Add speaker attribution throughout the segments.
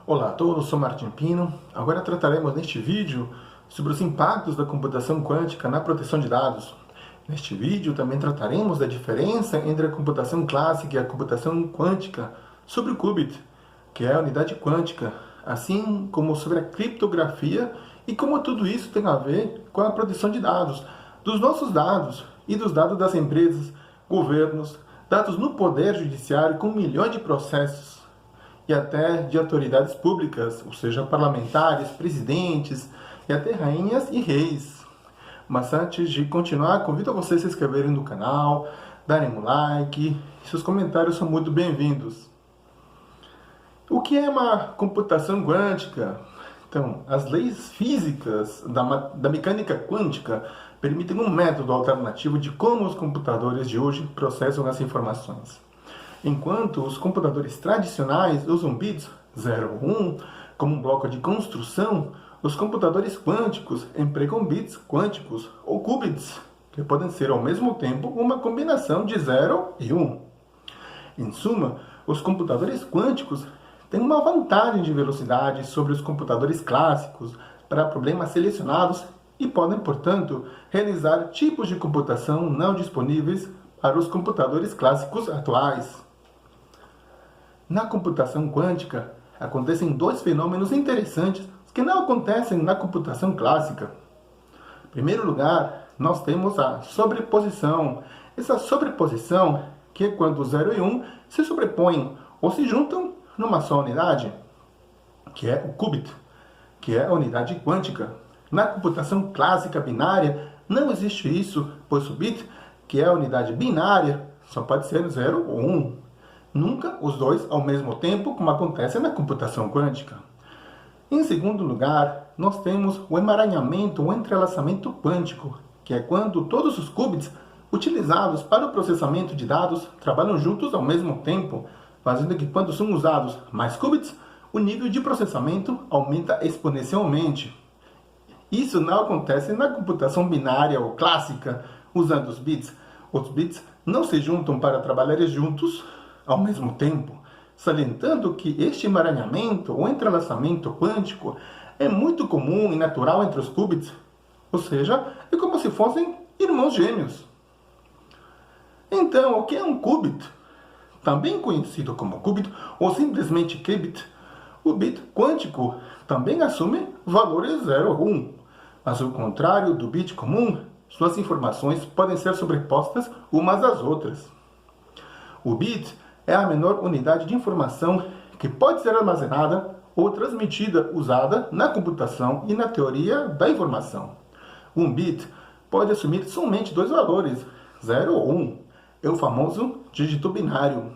Speaker 1: Olá a todos, sou Martin Pino. Agora trataremos neste vídeo sobre os impactos da computação quântica na proteção de dados. Neste vídeo também trataremos da diferença entre a computação clássica e a computação quântica sobre o qubit, que é a unidade quântica, assim como sobre a criptografia e como tudo isso tem a ver com a proteção de dados, dos nossos dados e dos dados das empresas, governos, dados no poder judiciário com milhões de processos, e até de autoridades públicas, ou seja, parlamentares, presidentes e até rainhas e reis. Mas antes de continuar, convido a vocês a se inscreverem no canal, darem um like, e seus comentários são muito bem-vindos. O que é uma computação quântica? Então, as leis físicas da mecânica quântica permitem um método alternativo de como os computadores de hoje processam as informações. Enquanto os computadores tradicionais usam bits 0 ou 1 como um bloco de construção, os computadores quânticos empregam bits quânticos ou qubits, que podem ser ao mesmo tempo uma combinação de 0 e 1. Em suma, os computadores quânticos têm uma vantagem de velocidade sobre os computadores clássicos para problemas selecionados e podem, portanto, realizar tipos de computação não disponíveis para os computadores clássicos atuais. Na computação quântica, acontecem dois fenômenos interessantes que não acontecem na computação clássica. Em primeiro lugar, nós temos a sobreposição. Essa sobreposição, que é quando 0 e 1 se sobrepõem ou se juntam numa só unidade, que é o qubit, que é a unidade quântica. Na computação clássica binária, não existe isso, pois o bit, que é a unidade binária, só pode ser 0 ou 1. Nunca os dois ao mesmo tempo, como acontece na computação quântica. Em segundo lugar, nós temos o emaranhamento ou entrelaçamento quântico, que é quando todos os qubits utilizados para o processamento de dados trabalham juntos ao mesmo tempo, fazendo que quando são usados mais qubits, o nível de processamento aumenta exponencialmente. Isso não acontece na computação binária ou clássica, usando os bits. Os bits não se juntam para trabalharem juntos ao mesmo tempo, salientando que este emaranhamento ou entrelaçamento quântico é muito comum e natural entre os qubits, ou seja, é como se fossem irmãos gêmeos. Então, o que é um qubit? Também conhecido como qubit ou simplesmente qubit, o bit quântico também assume valores 0 ou 1, mas ao contrário do bit comum, suas informações podem ser sobrepostas umas às outras. O bit é a menor unidade de informação que pode ser armazenada ou transmitida usada na computação e na teoria da informação. Um bit pode assumir somente dois valores, 0 ou 1, é o famoso dígito binário.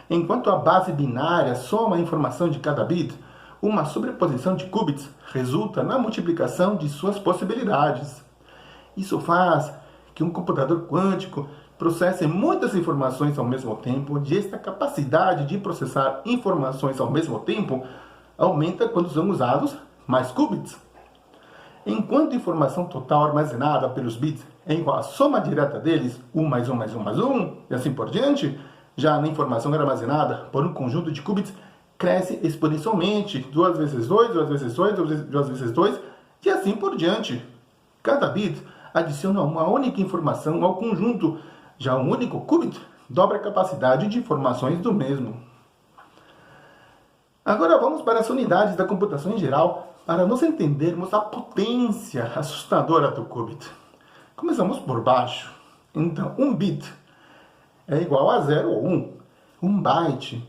Speaker 1: Enquanto a base binária soma a informação de cada bit, uma sobreposição de qubits resulta na multiplicação de suas possibilidades. Isso faz que um computador quântico processe muitas informações ao mesmo tempo, e esta capacidade de processar informações ao mesmo tempo aumenta quando são usados mais qubits. Enquanto a informação total armazenada pelos bits é igual à soma direta deles, 1 mais 1 mais 1 mais 1, e assim por diante, já na informação armazenada por um conjunto de qubits cresce exponencialmente, 2 vezes 2, 2 vezes 2, 2 vezes 2, e assim por diante. Cada bit adiciona uma única informação ao conjunto. Já um único qubit dobra a capacidade de informações do mesmo. Agora vamos para as unidades da computação em geral, para nós entendermos a potência assustadora do qubit. Começamos por baixo. Então, um bit é igual a 0 ou 1. Um byte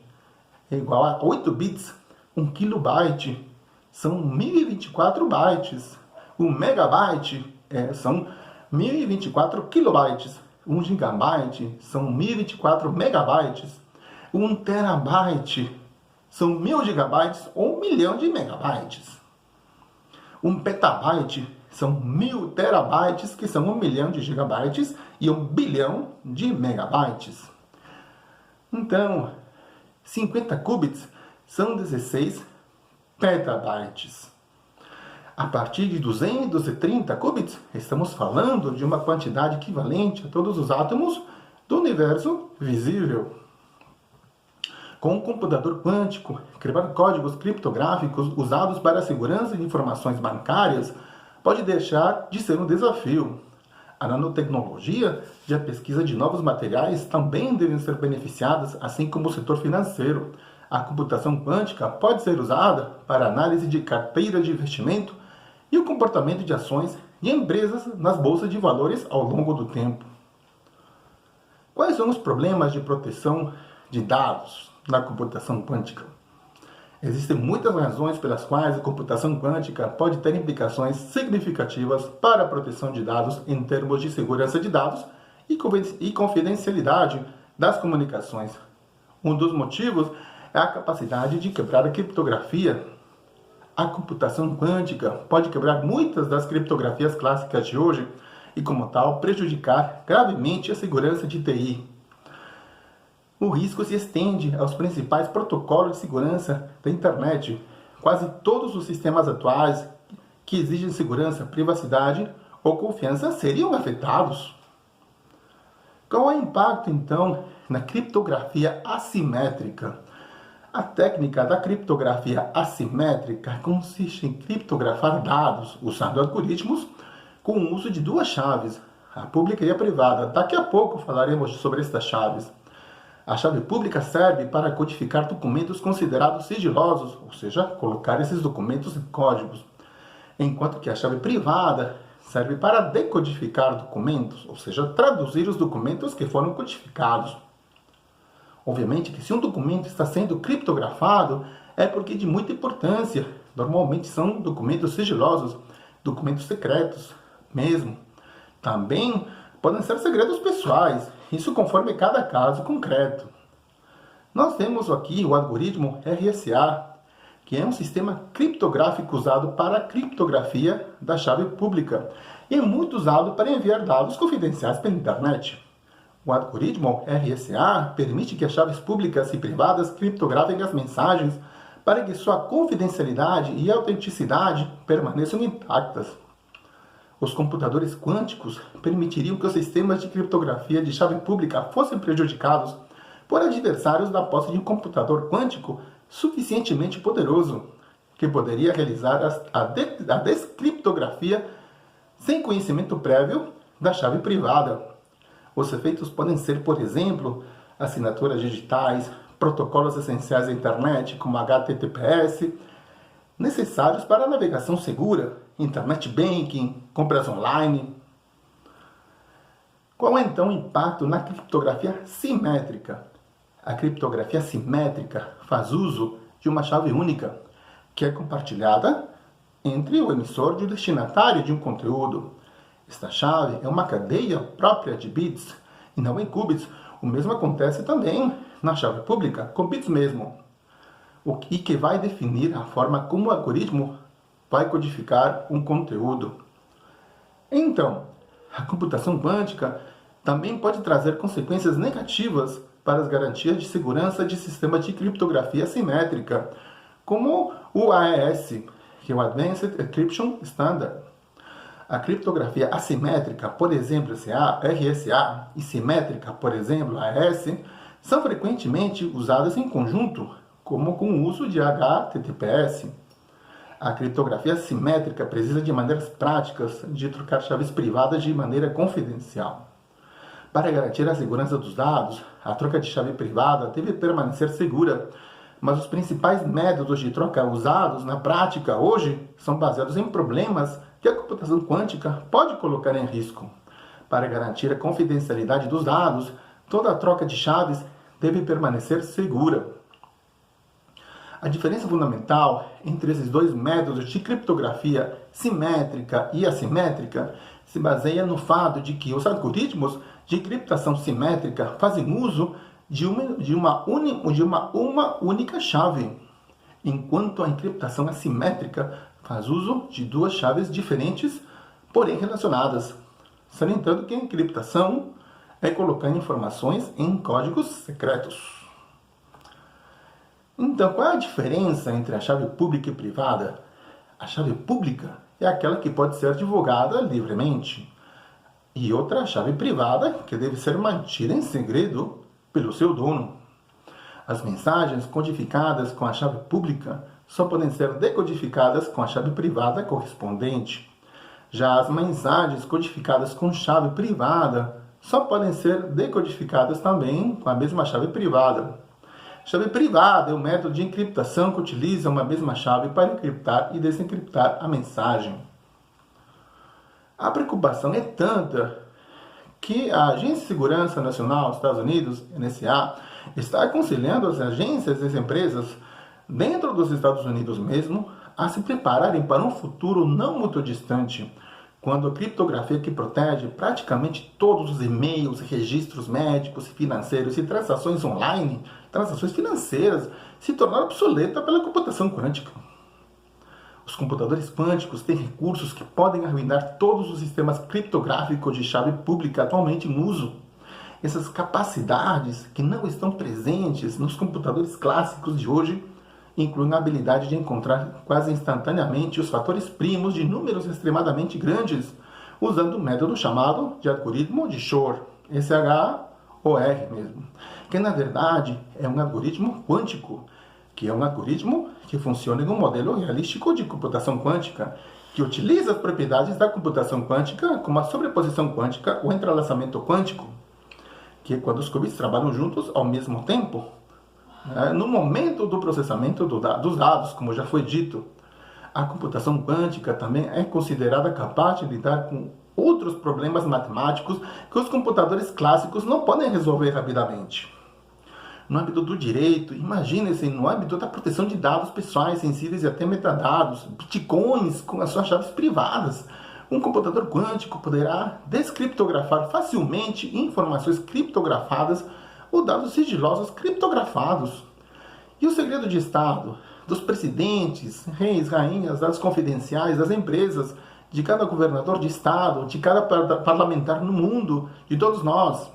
Speaker 1: é igual a 8 bits. Um kilobyte são 1024 bytes. Um megabyte são 1024 kilobytes. 1 gigabyte são 1024 megabytes. 1 terabyte são 1000 gigabytes ou 1 milhão de megabytes. 1 petabyte são 1000 terabytes, que são 1 milhão de gigabytes, e 1 bilhão de megabytes. Então, 50 qubits são 16 petabytes. A partir de 230 qubits, estamos falando de uma quantidade equivalente a todos os átomos do universo visível. Com um computador quântico, criar códigos criptográficos usados para a segurança de informações bancárias pode deixar de ser um desafio. A nanotecnologia e a pesquisa de novos materiais também devem ser beneficiadas, assim como o setor financeiro. A computação quântica pode ser usada para análise de carteira de investimento e o comportamento de ações de empresas nas bolsas de valores ao longo do tempo. Quais são os problemas de proteção de dados na computação quântica? Existem muitas razões pelas quais a computação quântica pode ter implicações significativas para a proteção de dados em termos de segurança de dados e confidencialidade das comunicações. Um dos motivos é a capacidade de quebrar a criptografia. A computação quântica pode quebrar muitas das criptografias clássicas de hoje e, como tal, prejudicar gravemente a segurança de TI. O risco se estende aos principais protocolos de segurança da internet. Quase todos os sistemas atuais que exigem segurança, privacidade ou confiança seriam afetados. Qual é o impacto, então, na criptografia assimétrica? A técnica da criptografia assimétrica consiste em criptografar dados usando algoritmos com o uso de duas chaves, a pública e a privada. Daqui a pouco falaremos sobre estas chaves. A chave pública serve para codificar documentos considerados sigilosos, ou seja, colocar esses documentos em códigos, enquanto que a chave privada serve para decodificar documentos, ou seja, traduzir os documentos que foram codificados. Obviamente que se um documento está sendo criptografado, é porque é de muita importância. Normalmente são documentos sigilosos, documentos secretos mesmo. Também podem ser segredos pessoais, isso conforme cada caso concreto. Nós temos aqui o algoritmo RSA, que é um sistema criptográfico usado para a criptografia da chave pública e é muito usado para enviar dados confidenciais pela internet. O algoritmo RSA permite que as chaves públicas e privadas criptografem as mensagens para que sua confidencialidade e autenticidade permaneçam intactas. Os computadores quânticos permitiriam que os sistemas de criptografia de chave pública fossem prejudicados por adversários da posse de um computador quântico suficientemente poderoso, que poderia realizar a descriptografia sem conhecimento prévio da chave privada. Os efeitos podem ser, por exemplo, assinaturas digitais, protocolos essenciais da internet, como HTTPS, necessários para a navegação segura, internet banking, compras online. Qual é então o impacto na criptografia simétrica? A criptografia simétrica faz uso de uma chave única, que é compartilhada entre o emissor e o destinatário de um conteúdo. Esta chave é uma cadeia própria de bits e não em qubits. O mesmo acontece também na chave pública, com bits mesmo, o que vai definir a forma como o algoritmo vai codificar um conteúdo. Então, a computação quântica também pode trazer consequências negativas para as garantias de segurança de sistemas de criptografia simétrica, como o AES, que é o Advanced Encryption Standard. A criptografia assimétrica, por exemplo, RSA, e simétrica, por exemplo, AES, são frequentemente usadas em conjunto, como com o uso de HTTPS. A criptografia simétrica precisa de maneiras práticas de trocar chaves privadas de maneira confidencial. Para garantir a segurança dos dados, a troca de chave privada deve permanecer segura, mas os principais métodos de troca usados na prática hoje são baseados em problemas que a computação quântica pode colocar em risco. Para garantir a confidencialidade dos dados, toda a troca de chaves deve permanecer segura. A diferença fundamental entre esses dois métodos de criptografia simétrica e assimétrica se baseia no fato de que os algoritmos de criptação simétrica fazem uso de uma única chave, enquanto a encriptação assimétrica faz uso de duas chaves diferentes, porém relacionadas, salientando que a encriptação é colocando informações em códigos secretos. Então, qual é a diferença entre a chave pública e privada? A chave pública é aquela que pode ser divulgada livremente, e outra chave privada que deve ser mantida em segredo pelo seu dono. As mensagens codificadas com a chave pública só podem ser decodificadas com a chave privada correspondente. Já as mensagens codificadas com chave privada só podem ser decodificadas também com a mesma chave privada. Chave privada é o método de encriptação que utiliza uma mesma chave para encriptar e desencriptar a mensagem. A preocupação é tanta que a Agência de Segurança Nacional dos Estados Unidos, NSA, está aconselhando as agências e as empresas dentro dos Estados Unidos mesmo a se prepararem para um futuro não muito distante, quando a criptografia que protege praticamente todos os e-mails, registros médicos e financeiros e transações online, transações financeiras, se tornar obsoleta pela computação quântica. Os computadores quânticos têm recursos que podem arruinar todos os sistemas criptográficos de chave pública atualmente em uso. Essas capacidades que não estão presentes nos computadores clássicos de hoje incluem a habilidade de encontrar quase instantaneamente os fatores primos de números extremadamente grandes, usando o método chamado de algoritmo de Shor, S-H-O-R mesmo, que na verdade é um algoritmo quântico, que é um algoritmo que funciona em um modelo realístico de computação quântica, que utiliza as propriedades da computação quântica, como a sobreposição quântica ou entrelaçamento quântico, que é quando os qubits trabalham juntos ao mesmo tempo, no momento do processamento dos dados, como já foi dito. A computação quântica também é considerada capaz de lidar com outros problemas matemáticos que os computadores clássicos não podem resolver rapidamente. No âmbito do direito, imagine-se no âmbito da proteção de dados pessoais sensíveis e até metadados, bitcoins com as suas chaves privadas. Um computador quântico poderá descriptografar facilmente informações criptografadas ou dados sigilosos criptografados. E o segredo de Estado dos presidentes, reis, rainhas, dados confidenciais das empresas, de cada governador de Estado, de cada parlamentar no mundo, de todos nós.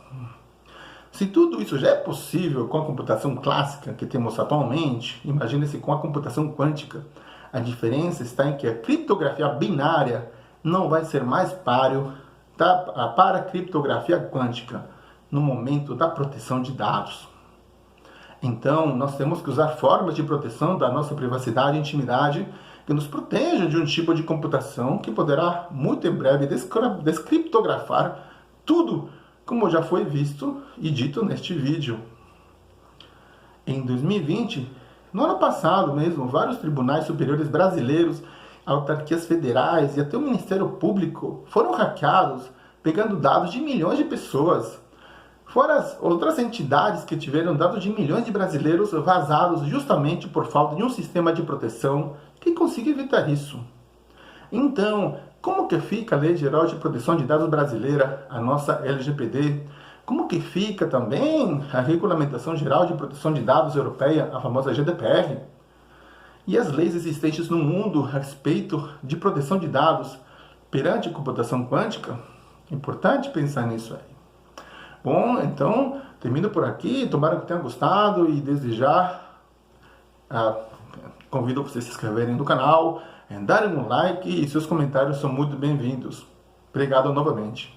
Speaker 1: Se tudo isso já é possível com a computação clássica que temos atualmente, imagine-se com a computação quântica. A diferença está em que a criptografia binária não vai ser mais páreo para a criptografia quântica no momento da proteção de dados. Então, nós temos que usar formas de proteção da nossa privacidade e intimidade que nos protejam de um tipo de computação que poderá, muito em breve, descriptografar tudo, como já foi visto e dito neste vídeo. Em 2020, no ano passado mesmo, vários tribunais superiores brasileiros, autarquias federais e até o Ministério Público foram hackeados, pegando dados de milhões de pessoas. Fora as outras entidades que tiveram dados de milhões de brasileiros vazados justamente por falta de um sistema de proteção que consiga evitar isso. Então, como que fica a Lei Geral de Proteção de Dados brasileira, a nossa LGPD? Como que fica também a Regulamentação Geral de Proteção de Dados Europeia, a famosa GDPR? E as leis existentes no mundo a respeito de proteção de dados perante a computação quântica? É importante pensar nisso aí. Bom, então, termino por aqui. Tomara que tenham gostado e desde já convido vocês a se inscreverem no canal, darem um like e seus comentários são muito bem-vindos. Obrigado novamente.